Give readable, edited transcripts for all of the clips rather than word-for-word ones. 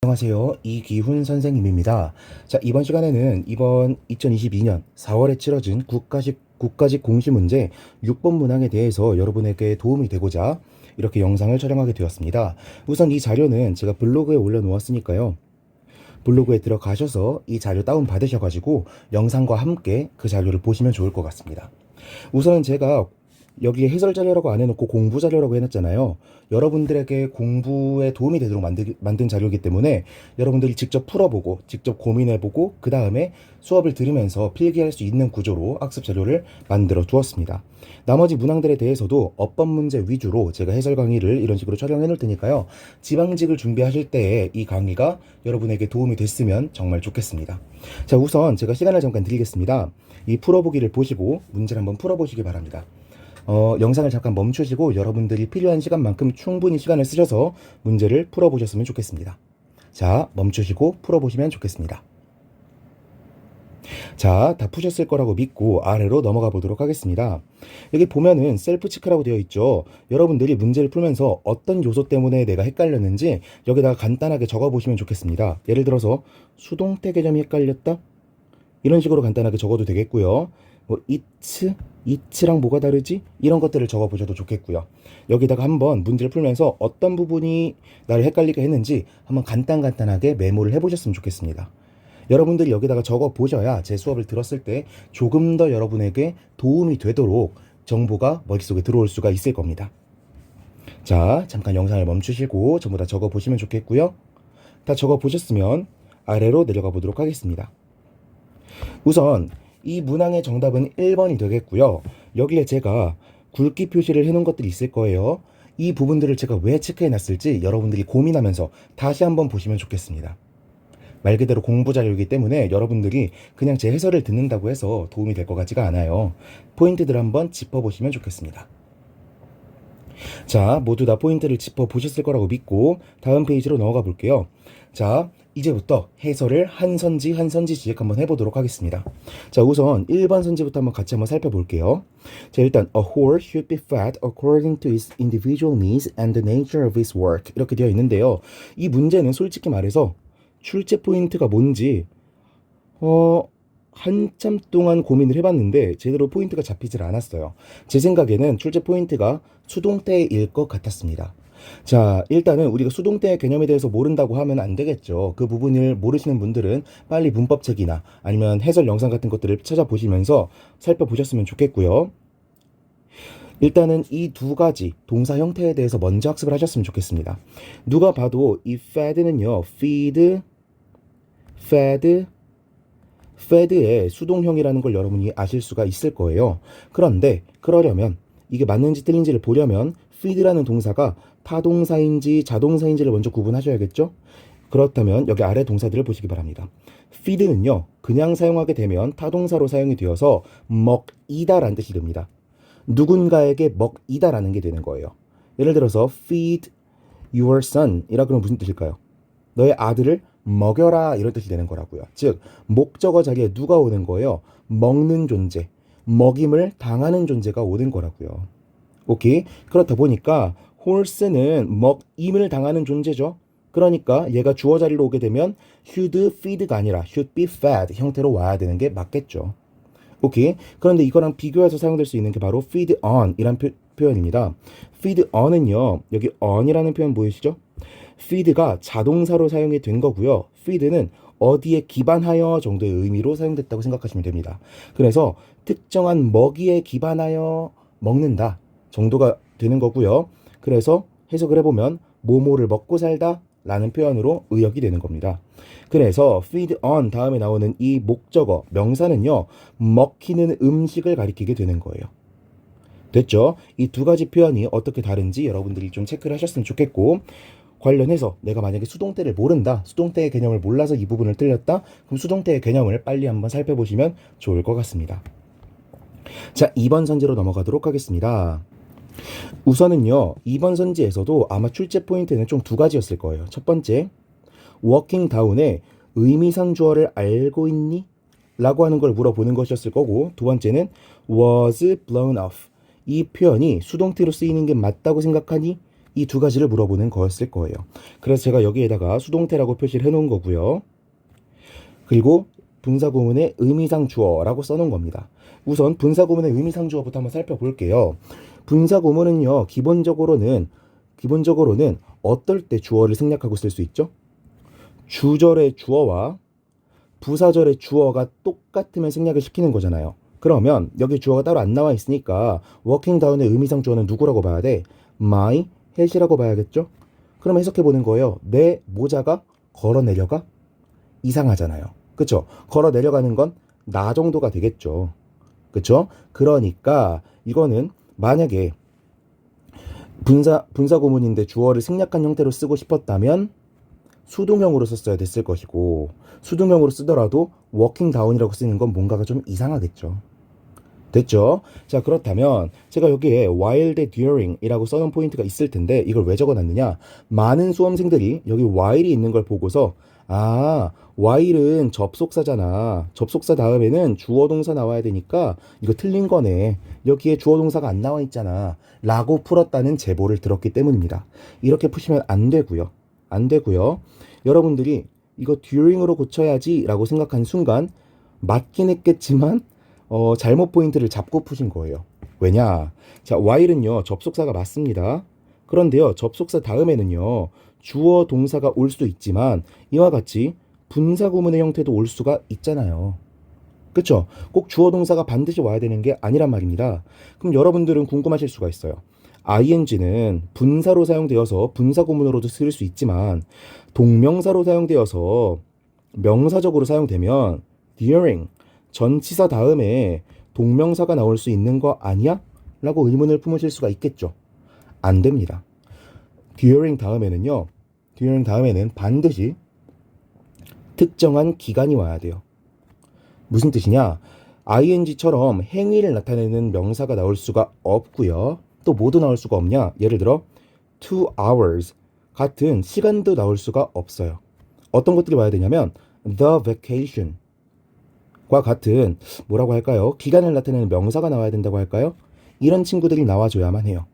안녕하세요. 이기훈 선생님입니다. 자, 이번 시간에는 이번 2022년 4월에 치러진 국가직 공시문제 6번 문항에 대해서 여러분에게 도움이 되고자 이렇게 영상을 촬영하게 되었습니다. 우선 이 자료는 제가 블로그에 올려놓았으니까요. 블로그에 들어가셔서 이 자료 다운 받으셔가지고 영상과 함께 그 자료를 보시면 좋을 것 같습니다. 우선 제가 여기에 해설 자료라고 안 해놓고 공부 자료라고 해놨잖아요. 여러분들에게 공부에 도움이 되도록 만든 자료이기 때문에 여러분들이 직접 풀어보고 직접 고민해보고 그 다음에 수업을 들으면서 필기할 수 있는 구조로 학습 자료를 만들어 두었습니다. 나머지 문항들에 대해서도 어법 문제 위주로 제가 해설 강의를 이런 식으로 촬영해 놓을 테니까요. 지방직을 준비하실 때에 이 강의가 여러분에게 도움이 됐으면 정말 좋겠습니다. 자, 우선 제가 시간을 잠깐 드리겠습니다. 이 풀어보기를 보시고 문제를 한번 풀어보시기 바랍니다. 영상을 잠깐 멈추시고 여러분들이 필요한 시간만큼 충분히 시간을 쓰셔서 문제를 풀어보셨으면 좋겠습니다. 자, 멈추시고 풀어보시면 좋겠습니다. 자, 다 푸셨을 거라고 믿고 아래로 넘어가 보도록 하겠습니다. 여기 보면은 셀프 체크라고 되어 있죠. 여러분들이 문제를 풀면서 어떤 요소 때문에 내가 헷갈렸는지 여기다가 간단하게 적어 보시면 좋겠습니다. 예를 들어서 수동태 개념이 헷갈렸다? 이런 식으로 간단하게 적어도 되겠고요. 뭐 이츠랑 뭐가 다르지? 이런 것들을 적어 보셔도 좋겠고요. 여기다가 한번 문제를 풀면서 어떤 부분이 나를 헷갈리게 했는지 한번 간단하게 메모를 해보셨으면 좋겠습니다. 여러분들이 여기다가 적어 보셔야 제 수업을 들었을 때 조금 더 여러분에게 도움이 되도록 정보가 머릿속에 들어올 수가 있을 겁니다. 자, 잠깐 영상을 멈추시고 전부 다 적어 보시면 좋겠고요. 다 적어 보셨으면 아래로 내려가 보도록 하겠습니다. 우선 이 문항의 정답은 1번이 되겠고요. 여기에 제가 굵기 표시를 해놓은 것들이 있을 거예요. 이 부분들을 제가 왜 체크해놨을지 여러분들이 고민하면서 다시 한번 보시면 좋겠습니다. 말 그대로 공부 자료이기 때문에 여러분들이 그냥 제 해설을 듣는다고 해서 도움이 될 것 같지가 않아요. 포인트들 한번 짚어보시면 좋겠습니다. 자, 모두 다 포인트를 짚어보셨을 거라고 믿고 다음 페이지로 넘어가 볼게요. 자, 이제부터 해설을 한 선지씩 한번 해보도록 하겠습니다. 자, 우선 1번 선지부터 한번 같이 한번 살펴볼게요. 자, 일단 A horse should be fed according to its individual needs and the nature of its work 이렇게 되어 있는데요. 이 문제는 솔직히 말해서 출제 포인트가 뭔지 한참 동안 고민을 해봤는데 제대로 포인트가 잡히질 않았어요. 제 생각에는 출제 포인트가 수동태일 것 같았습니다. 자, 일단은 우리가 수동태의 개념에 대해서 모른다고 하면 안 되겠죠. 그 부분을 모르시는 분들은 빨리 문법책이나 아니면 해설 영상 같은 것들을 찾아보시면서 살펴보셨으면 좋겠고요. 일단은 이 두 가지 동사 형태에 대해서 먼저 학습을 하셨으면 좋겠습니다. 누가 봐도 이 fed는요, fed의 수동형이라는 걸 여러분이 아실 수가 있을 거예요. 그런데 그러려면 이게 맞는지 틀린지를 보려면 feed라는 동사가 타동사인지 자동사인지를 먼저 구분하셔야겠죠? 그렇다면 여기 아래 동사들을 보시기 바랍니다. feed는요, 그냥 사용하게 되면 타동사로 사용이 되어서 먹이다라는 뜻이 됩니다. 누군가에게 먹이다라는 게 되는 거예요. 예를 들어서 feed your son 이라 그러면 무슨 뜻일까요? 너의 아들을 먹여라 이런 뜻이 되는 거라고요. 즉 목적어 자리에 누가 오는 거예요? 먹는 존재, 먹임을 당하는 존재가 오는 거라고요. 오케이? 그렇다 보니까 horse는 먹임을 당하는 존재죠. 그러니까 얘가 주어 자리로 오게 되면 should feed가 아니라 should be fed 형태로 와야 되는 게 맞겠죠. 오케이? 그런데 이거랑 비교해서 사용될 수 있는 게 바로 feed on 이란 표현입니다. feed on은요, 여기 on이라는 표현 보이시죠? feed가 자동사로 사용이 된 거고요. feed는 어디에 기반하여 정도의 의미로 사용됐다고 생각하시면 됩니다. 그래서 특정한 먹이에 기반하여 먹는다 정도가 되는 거고요. 그래서 해석을 해보면 뭐뭐를 먹고 살다 라는 표현으로 의역이 되는 겁니다. 그래서 feed on 다음에 나오는 이 목적어 명사는요, 먹히는 음식을 가리키게 되는 거예요. 됐죠? 이 두 가지 표현이 어떻게 다른지 여러분들이 좀 체크를 하셨으면 좋겠고, 관련해서 내가 만약에 수동태를 모른다, 수동태의 개념을 몰라서 이 부분을 틀렸다, 그럼 수동태의 개념을 빨리 한번 살펴보시면 좋을 것 같습니다. 자, 2번 선지로 넘어가도록 하겠습니다. 우선은요, 2번 선지에서도 아마 출제 포인트는 총 두 가지였을 거예요. 첫 번째, walking down의 의미상 주어를 알고 있니? 라고 하는 걸 물어보는 것이었을 거고, 두 번째는 was blown off 이 표현이 수동태로 쓰이는 게 맞다고 생각하니? 이 두 가지를 물어보는 거였을 거예요. 그래서 제가 여기에다가 수동태라고 표시를 해놓은 거고요. 그리고 분사구문의 의미상 주어라고 써놓은 겁니다. 우선 분사구문의 의미상 주어부터 한번 살펴볼게요. 분사구문은요, 기본적으로는 어떨 때 주어를 생략하고 쓸 수 있죠? 주절의 주어와 부사절의 주어가 똑같으면 생략을 시키는 거잖아요. 그러면 여기 주어가 따로 안 나와 있으니까 워킹 다운의 의미상 주어는 누구라고 봐야 돼? my hat이라고 봐야겠죠? 그럼 해석해 보는 거예요. 내 모자가 걸어 내려가? 이상하잖아요. 그쵸? 걸어 내려가는 건 나 정도가 되겠죠. 그쵸? 그러니까 이거는 만약에 분사구문인데 주어를 생략한 형태로 쓰고 싶었다면 수동형으로 썼어야 됐을 것이고, 수동형으로 쓰더라도 워킹 다운이라고 쓰는 건 뭔가가 좀 이상하겠죠. 됐죠? 자, 그렇다면 제가 여기에 while 대 during 이라고 써놓은 포인트가 있을 텐데 이걸 왜 적어놨느냐? 많은 수험생들이 여기 while이 있는 걸 보고서 while은 접속사잖아. 접속사 다음에는 주어 동사 나와야 되니까 이거 틀린 거네. 여기에 주어 동사가 안 나와 있잖아. 라고 풀었다는 제보를 들었기 때문입니다. 이렇게 푸시면 안 되고요. 안 되고요. 여러분들이 이거 during으로 고쳐야지 라고 생각한 순간 맞긴 했겠지만 잘못 포인트를 잡고 푸신 거예요. 왜냐? 자, while은요, 접속사가 맞습니다. 그런데요, 접속사 다음에는요, 주어 동사가 올 수도 있지만 이와 같이 분사구문의 형태도 올 수가 있잖아요. 그쵸? 꼭 주어 동사가 반드시 와야 되는 게 아니란 말입니다. 그럼 여러분들은 궁금하실 수가 있어요. ing는 분사로 사용되어서 분사구문으로도 쓸 수 있지만 동명사로 사용되어서 명사적으로 사용되면 during 전치사 다음에 동명사가 나올 수 있는 거 아니야? 라고 의문을 품으실 수가 있겠죠. 안 됩니다. during 다음에는 반드시 특정한 기간이 와야 돼요. 무슨 뜻이냐? ing처럼 행위를 나타내는 명사가 나올 수가 없고요. 또 뭐도 나올 수가 없냐? 예를 들어 2 hours 같은 시간도 나올 수가 없어요. 어떤 것들이 와야 되냐면 the vacation 과 같은 뭐라고 할까요? 기간을 나타내는 명사가 나와야 된다고 할까요? 이런 친구들이 나와줘야만 해요.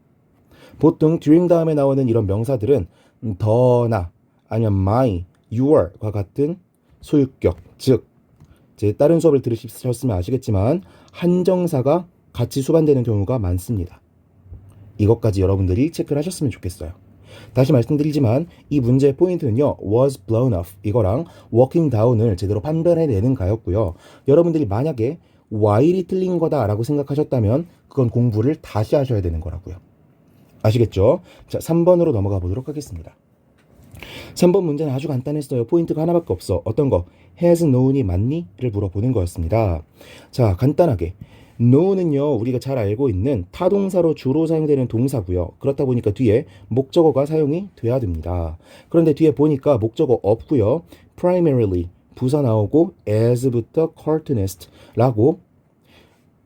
보통 during 다음에 나오는 이런 명사들은 더나 아니면 my, your과 같은 소유격, 즉 제 다른 수업을 들으셨으면 아시겠지만 한정사가 같이 수반되는 경우가 많습니다. 이것까지 여러분들이 체크를 하셨으면 좋겠어요. 다시 말씀드리지만 이 문제의 포인트는요, was blown off 이거랑 walking down을 제대로 판별해내는 가였고요. 여러분들이 만약에 while이 틀린 거다라고 생각하셨다면 그건 공부를 다시 하셔야 되는 거라고요. 아시겠죠? 자, 3번으로 넘어가 보도록 하겠습니다. 3번 문제는 아주 간단했어요. 포인트가 하나밖에 없어. 어떤 거? has known이 맞니? 를 물어보는 거였습니다. 자, 간단하게 know는요, 우리가 잘 알고 있는 타동사로 주로 사용되는 동사고요. 그렇다 보니까 뒤에 목적어가 사용이 돼야 됩니다. 그런데 뒤에 보니까 목적어 없고요. primarily 부사 나오고 as부터 cartoonist라고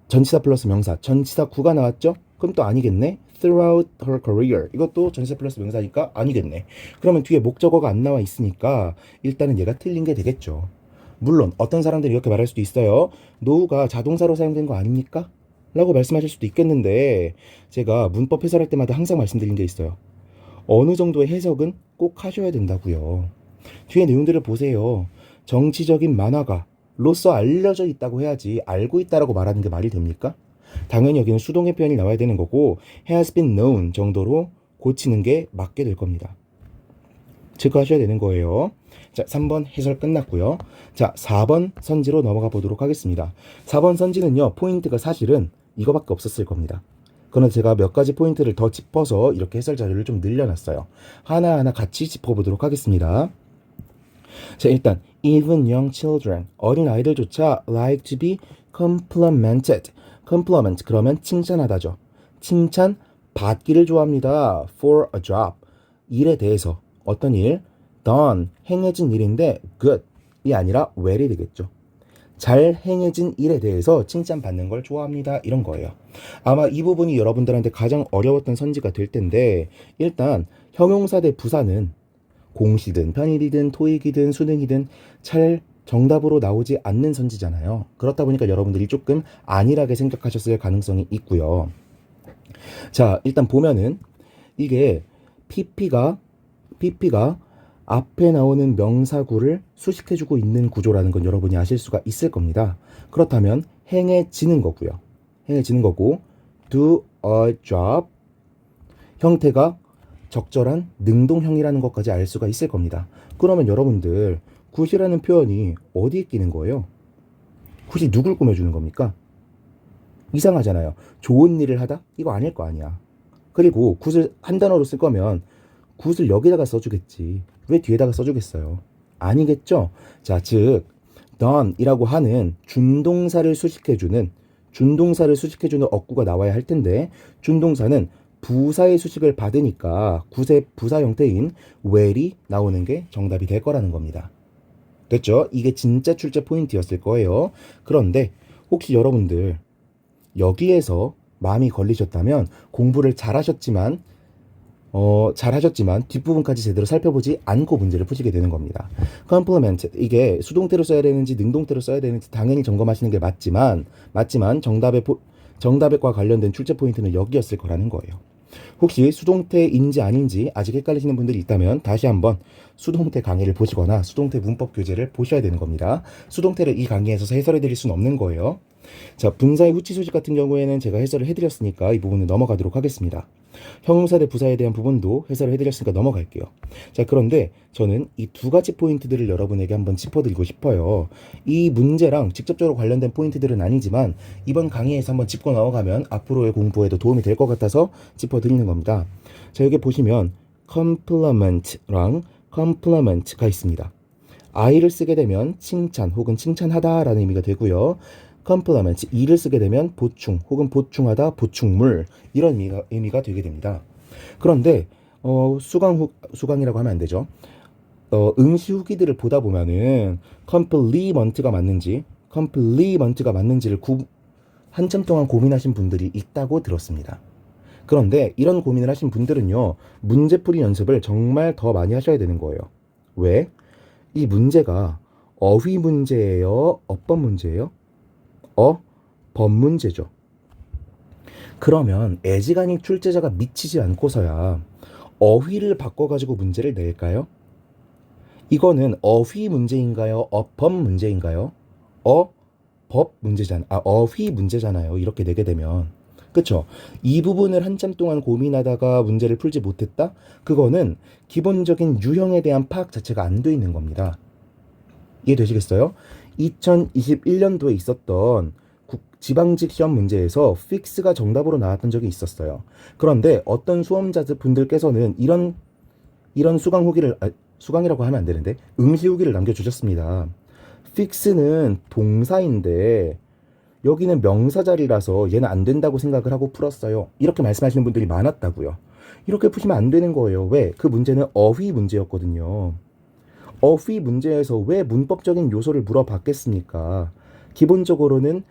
전치사 플러스 명사, 전치사 구가 나왔죠? 그럼 또 아니겠네? throughout her career 이것도 전치사 플러스 명사니까 아니겠네. 그러면 뒤에 목적어가 안 나와 있으니까 일단은 얘가 틀린 게 되겠죠. 물론 어떤 사람들이 이렇게 말할 수도 있어요. know가 자동사로 사용된 거 아닙니까? 라고 말씀하실 수도 있겠는데 제가 문법 해설할 때마다 항상 말씀드린 게 있어요. 어느 정도의 해석은 꼭 하셔야 된다고요. 뒤에 내용들을 보세요. 정치적인 만화가로서 알려져 있다고 해야지 알고 있다라고 말하는 게 말이 됩니까? 당연히 여기는 수동의 표현이 나와야 되는 거고 has been known 정도로 고치는 게 맞게 될 겁니다. 체크하셔야 되는 거예요. 자, 3번 해설 끝났고요. 자, 4번 선지로 넘어가 보도록 하겠습니다. 4번 선지는요, 포인트가 사실은 이거밖에 없었을 겁니다. 그러나 제가 몇 가지 포인트를 더 짚어서 이렇게 해설 자료를 좀 늘려놨어요. 하나하나 같이 짚어보도록 하겠습니다. 자, 일단 even young children, 어린 아이들조차 like to be complimented. compliment 그러면 칭찬하다죠. 칭찬 받기를 좋아합니다. for a job, 일에 대해서. 어떤 일? done, 행해진 일인데 good이 아니라 well이 되겠죠. 잘 행해진 일에 대해서 칭찬받는 걸 좋아합니다. 이런 거예요. 아마 이 부분이 여러분들한테 가장 어려웠던 선지가 될 텐데 일단 형용사 대 부사는 공시든 편일이든 토익이든 수능이든 잘 정답으로 나오지 않는 선지잖아요. 그렇다 보니까 여러분들이 조금 안일하게 생각하셨을 가능성이 있고요. 자, 일단 보면은 이게 PP가 앞에 나오는 명사구를 수식해주고 있는 구조라는 건 여러분이 아실 수가 있을 겁니다. 그렇다면 행해지는 거고요. 행해지는 거고 do a job 형태가 적절한 능동형이라는 것까지 알 수가 있을 겁니다. 그러면 여러분들 굿이라는 표현이 어디에 끼는 거예요? 굿이 누굴 꾸며주는 겁니까? 이상하잖아요. 좋은 일을 하다? 이거 아닐 거 아니야. 그리고 굿을 한 단어로 쓸 거면 굿을 여기다가 써주겠지. 왜 뒤에다가 써주겠어요? 아니겠죠? 자, 즉 done이라고 하는 준동사를 수식해주는 어구가 나와야 할 텐데 준동사는 부사의 수식을 받으니까 굿의 부사 형태인 well이 나오는 게 정답이 될 거라는 겁니다. 됐죠? 이게 진짜 출제 포인트였을 거예요. 그런데 혹시 여러분들 여기에서 마음이 걸리셨다면 공부를 잘하셨지만 뒷부분까지 제대로 살펴보지 않고 문제를 푸시게 되는 겁니다. complement 이게 수동태로 써야 되는지 능동태로 써야 되는지 당연히 점검하시는 게 맞지만 정답과 관련된 출제 포인트는 여기였을 거라는 거예요. 혹시 수동태인지 아닌지 아직 헷갈리시는 분들이 있다면 다시 한번 수동태 강의를 보시거나 수동태 문법 교재를 보셔야 되는 겁니다. 수동태를 이 강의에서 해설해 드릴 수는 없는 거예요. 자, 분사의 후치 수식 같은 경우에는 제가 해설을 해드렸으니까 이 부분은 넘어가도록 하겠습니다. 형용사 대 부사에 대한 부분도 해설을 해드렸으니까 넘어갈게요. 자, 그런데 저는 이 두 가지 포인트들을 여러분에게 한번 짚어드리고 싶어요. 이 문제랑 직접적으로 관련된 포인트들은 아니지만 이번 강의에서 한번 짚고 넘어가면 앞으로의 공부에도 도움이 될 것 같아서 짚어드리는 겁니다. 자, 여기 보시면 compliment랑 complement가 있습니다. I를 쓰게 되면 칭찬 혹은 칭찬하다라는 의미가 되고요. complement, 이를 쓰게 되면 보충 혹은 보충하다, 보충물 이런 의미가 되게 됩니다. 그런데 수강이라고 하면 안 되죠. 응시 후기들을 보다 보면은 complement가 맞는지를 한참 동안 고민하신 분들이 있다고 들었습니다. 그런데 이런 고민을 하신 분들은요, 문제풀이 연습을 정말 더 많이 하셔야 되는 거예요. 왜? 이 문제가 어휘 문제예요? 어법 문제예요? 법 문제죠. 그러면 애지간히 출제자가 미치지 않고서야 어휘를 바꿔가지고 문제를 낼까요? 이거는 어휘 문제인가요? 법 문제인가요? 어휘 문제잖아요. 이렇게 내게 되면. 그쵸? 이 부분을 한참 동안 고민하다가 문제를 풀지 못했다? 그거는 기본적인 유형에 대한 파악 자체가 안 돼 있는 겁니다. 이해되시겠어요? 2021년도에 있었던 지방직 시험 문제에서 픽스가 정답으로 나왔던 적이 있었어요. 그런데 어떤 수험자들 분들께서는 이런 수강 후기를 수강이라고 하면 안 되는데 응시 후기를 남겨주셨습니다. 픽스는 동사인데 여기는 명사 자리라서 얘는 안 된다고 생각을 하고 풀었어요. 이렇게 말씀하시는 분들이 많았다고요. 이렇게 푸시면 안 되는 거예요. 왜? 그 문제는 어휘 문제였거든요. 어휘 문제에서 왜 문법적인 요소를 물어봤겠습니까? 기본적으로는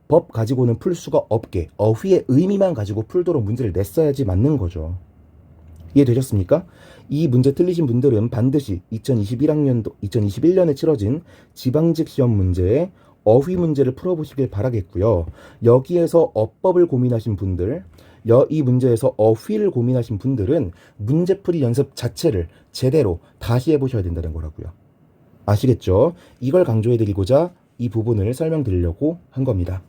법 가지고는 풀 수가 없게 어휘의 의미만 가지고 풀도록 문제를 냈어야지 맞는 거죠. 이해되셨습니까? 이 문제 틀리신 분들은 반드시 2021년에 치러진 지방직 시험 문제에 어휘 문제를 풀어보시길 바라겠고요. 여기에서 어법을 고민하신 분들, 이 문제에서 어휘를 고민하신 분들은 문제풀이 연습 자체를 제대로 다시 해보셔야 된다는 거라고요. 아시겠죠? 이걸 강조해드리고자 이 부분을 설명드리려고 한 겁니다.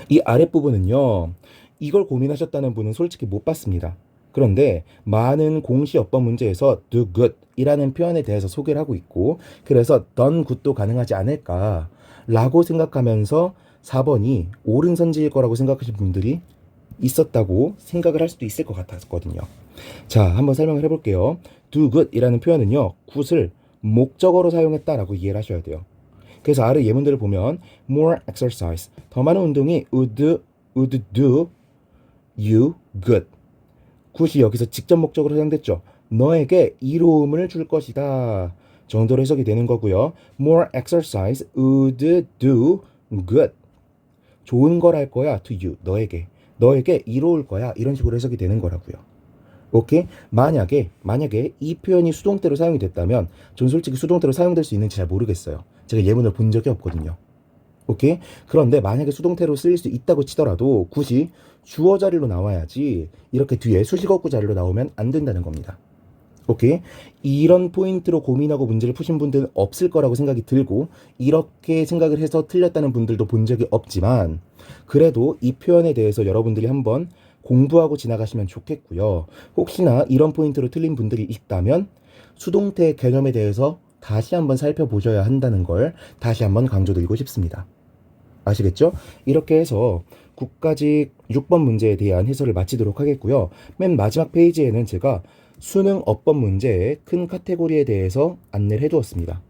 이 아랫부분은요, 이걸 고민하셨다는 분은 솔직히 못 봤습니다. 그런데 많은 공시 어법 문제에서 do good 이라는 표현에 대해서 소개를 하고 있고, 그래서 done good도 가능하지 않을까 라고 생각하면서 4번이 옳은 선지일 거라고 생각하시는 분들이 있었다고 생각을 할 수도 있을 것 같았거든요. 자, 한번 설명을 해볼게요. do good 이라는 표현은요, good을 목적어로 사용했다라고 이해를 하셔야 돼요. 그래서 아래 예문들을 보면 more exercise, 더 많은 운동이 would do you good. good이 여기서 직접 목적으로 사용됐죠. 너에게 이로움을 줄 것이다 정도로 해석이 되는 거고요. more exercise would do good. 좋은 걸 할 거야 to you, 너에게 이로울 거야 이런 식으로 해석이 되는 거라고요. 오케이? 만약에 이 표현이 수동태로 사용이 됐다면 전 솔직히 수동태로 사용될 수 있는지 잘 모르겠어요. 제가 예문을 본 적이 없거든요. 오케이? 그런데 만약에 수동태로 쓰일 수 있다고 치더라도 굳이 주어 자리로 나와야지 이렇게 뒤에 수식어구 자리로 나오면 안 된다는 겁니다. 오케이? 이런 포인트로 고민하고 문제를 푸신 분들은 없을 거라고 생각이 들고 이렇게 생각을 해서 틀렸다는 분들도 본 적이 없지만 그래도 이 표현에 대해서 여러분들이 한번 공부하고 지나가시면 좋겠고요. 혹시나 이런 포인트로 틀린 분들이 있다면 수동태 개념에 대해서 다시 한번 살펴보셔야 한다는 걸 다시 한번 강조드리고 싶습니다. 아시겠죠? 이렇게 해서 국가직 6번 문제에 대한 해설을 마치도록 하겠고요. 맨 마지막 페이지에는 제가 수능 어법 문제의 큰 카테고리에 대해서 안내를 해두었습니다.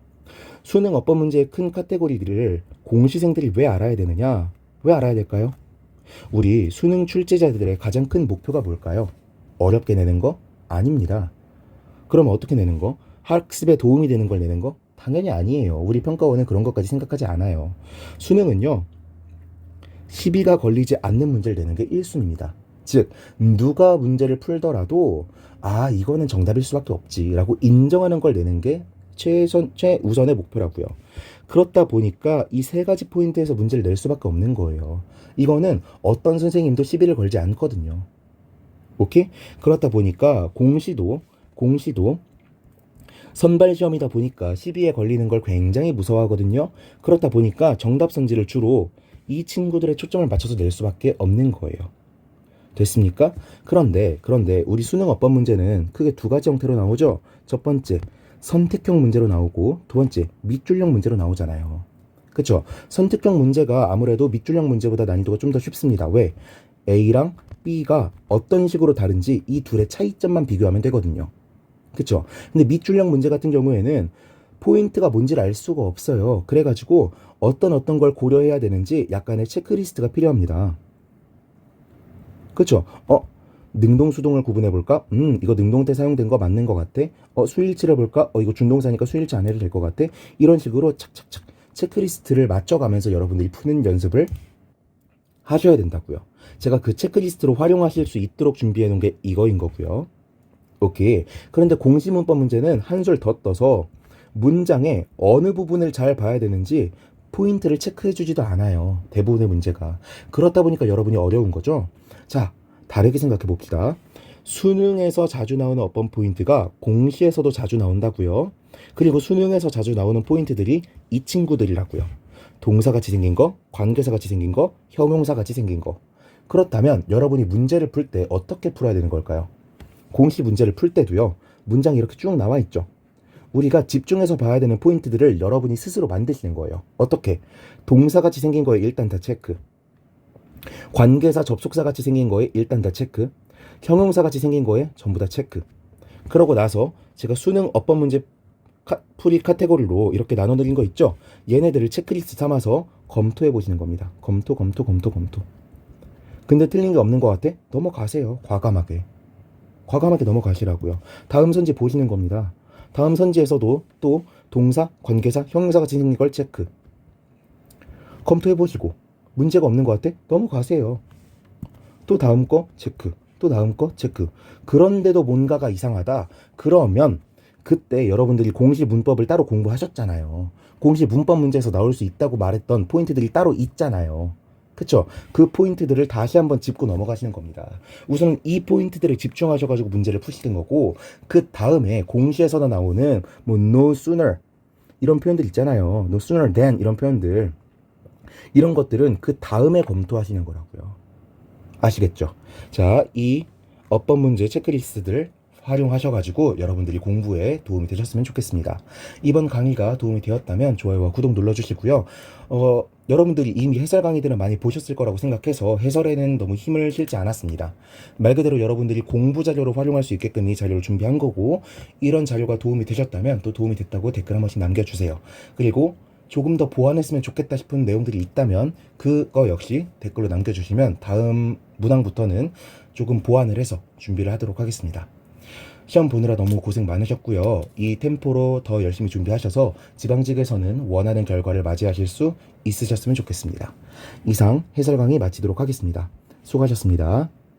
수능 어법 문제의 큰 카테고리들을 공시생들이 왜 알아야 되느냐? 왜 알아야 될까요? 우리 수능 출제자들의 가장 큰 목표가 뭘까요? 어렵게 내는 거? 아닙니다. 그럼 어떻게 내는 거? 학습에 도움이 되는 걸 내는 거? 당연히 아니에요. 우리 평가원은 그런 것까지 생각하지 않아요. 수능은요, 시비가 걸리지 않는 문제를 내는 게 1순위입니다. 즉, 누가 문제를 풀더라도 아, 이거는 정답일 수밖에 없지 라고 인정하는 걸 내는 게 최우선의 목표라고요. 그렇다 보니까 이 세 가지 포인트에서 문제를 낼 수밖에 없는 거예요. 이거는 어떤 선생님도 시비를 걸지 않거든요. 오케이? 그렇다 보니까 공시도 선발 시험이다 보니까 시비에 걸리는 걸 굉장히 무서워하거든요. 그렇다 보니까 정답 선지를 주로 이 친구들의 초점을 맞춰서 낼 수밖에 없는 거예요. 됐습니까? 그런데 우리 수능 어법 문제는 크게 두 가지 형태로 나오죠. 첫 번째, 선택형 문제로 나오고 두 번째, 밑줄형 문제로 나오잖아요. 그쵸? 선택형 문제가 아무래도 밑줄형 문제보다 난이도가 좀 더 쉽습니다. 왜? A랑 B가 어떤 식으로 다른지 이 둘의 차이점만 비교하면 되거든요. 그쵸? 근데 밑줄형 문제 같은 경우에는 포인트가 뭔지를 알 수가 없어요. 그래가지고 어떤 걸 고려해야 되는지 약간의 체크리스트가 필요합니다. 그쵸? 능동수동을 구분해볼까? 이거 능동 때 사용된 거 맞는 것 같아? 수일치를 해볼까? 이거 준동사니까 수일치 안 해도 될 것 같아? 이런 식으로 착착착 체크리스트를 맞춰가면서 여러분들이 푸는 연습을 하셔야 된다고요. 제가 그 체크리스트로 활용하실 수 있도록 준비해 놓은 게 이거인 거고요. 오케이. 그런데 공시문법 문제는 한 줄 더 떠서 문장의 어느 부분을 잘 봐야 되는지 포인트를 체크해 주지도 않아요. 대부분의 문제가. 그렇다 보니까 여러분이 어려운 거죠. 자, 다르게 생각해 봅시다. 수능에서 자주 나오는 어떤 포인트가 공시에서도 자주 나온다고요. 그리고 수능에서 자주 나오는 포인트들이 이 친구들이라고요. 동사같이 생긴 거, 관계사같이 생긴 거, 형용사같이 생긴 거. 그렇다면 여러분이 문제를 풀 때 어떻게 풀어야 되는 걸까요? 공시 문제를 풀 때도요. 문장이 이렇게 쭉 나와 있죠. 우리가 집중해서 봐야 되는 포인트들을 여러분이 스스로 만드시는 거예요. 어떻게? 동사같이 생긴 거에 일단 다 체크. 관계사 접속사같이 생긴 거에 일단 다 체크. 형용사같이 생긴 거에 전부 다 체크. 그러고 나서 제가 수능 어법 문제 풀이 카테고리로 이렇게 나눠드린 거 있죠? 얘네들을 체크리스트 삼아서 검토해 보시는 겁니다. 검토. 근데 틀린 게 없는 것 같아? 넘어가세요. 과감하게 넘어가시라고요. 다음 선지 보시는 겁니다. 다음 선지에서도 또 동사, 관계사, 형용사같이 생긴 걸 체크. 검토해 보시고 문제가 없는 것 같아? 넘어가세요. 또 다음 거 체크. 또 다음 거 체크. 그런데도 뭔가가 이상하다. 그러면 그때 여러분들이 공시 문법을 따로 공부하셨잖아요. 공시 문법 문제에서 나올 수 있다고 말했던 포인트들이 따로 있잖아요. 그쵸? 그 포인트들을 다시 한번 짚고 넘어가시는 겁니다. 우선 이 포인트들에 집중하셔가지고 문제를 푸시는 거고, 그 다음에 공시에서도 나오는 뭐 no sooner 이런 표현들 있잖아요. no sooner than 이런 표현들, 이런 것들은 그 다음에 검토하시는 거라고요. 아시겠죠? 자, 이 어법 문제 체크리스트들 활용하셔가지고 여러분들이 공부에 도움이 되셨으면 좋겠습니다. 이번 강의가 도움이 되었다면 좋아요와 구독 눌러주시고요. 여러분들이 이미 해설 강의들은 많이 보셨을 거라고 생각해서 해설에는 너무 힘을 실지 않았습니다. 말 그대로 여러분들이 공부 자료로 활용할 수 있게끔 이 자료를 준비한 거고, 이런 자료가 도움이 되셨다면 또 도움이 됐다고 댓글 한 번씩 남겨주세요. 그리고 조금 더 보완했으면 좋겠다 싶은 내용들이 있다면 그거 역시 댓글로 남겨주시면 다음 문항부터는 조금 보완을 해서 준비를 하도록 하겠습니다. 시험 보느라 너무 고생 많으셨고요. 이 템포로 더 열심히 준비하셔서 지방직에서는 원하는 결과를 맞이하실 수 있으셨으면 좋겠습니다. 이상 해설 강의 마치도록 하겠습니다. 수고하셨습니다.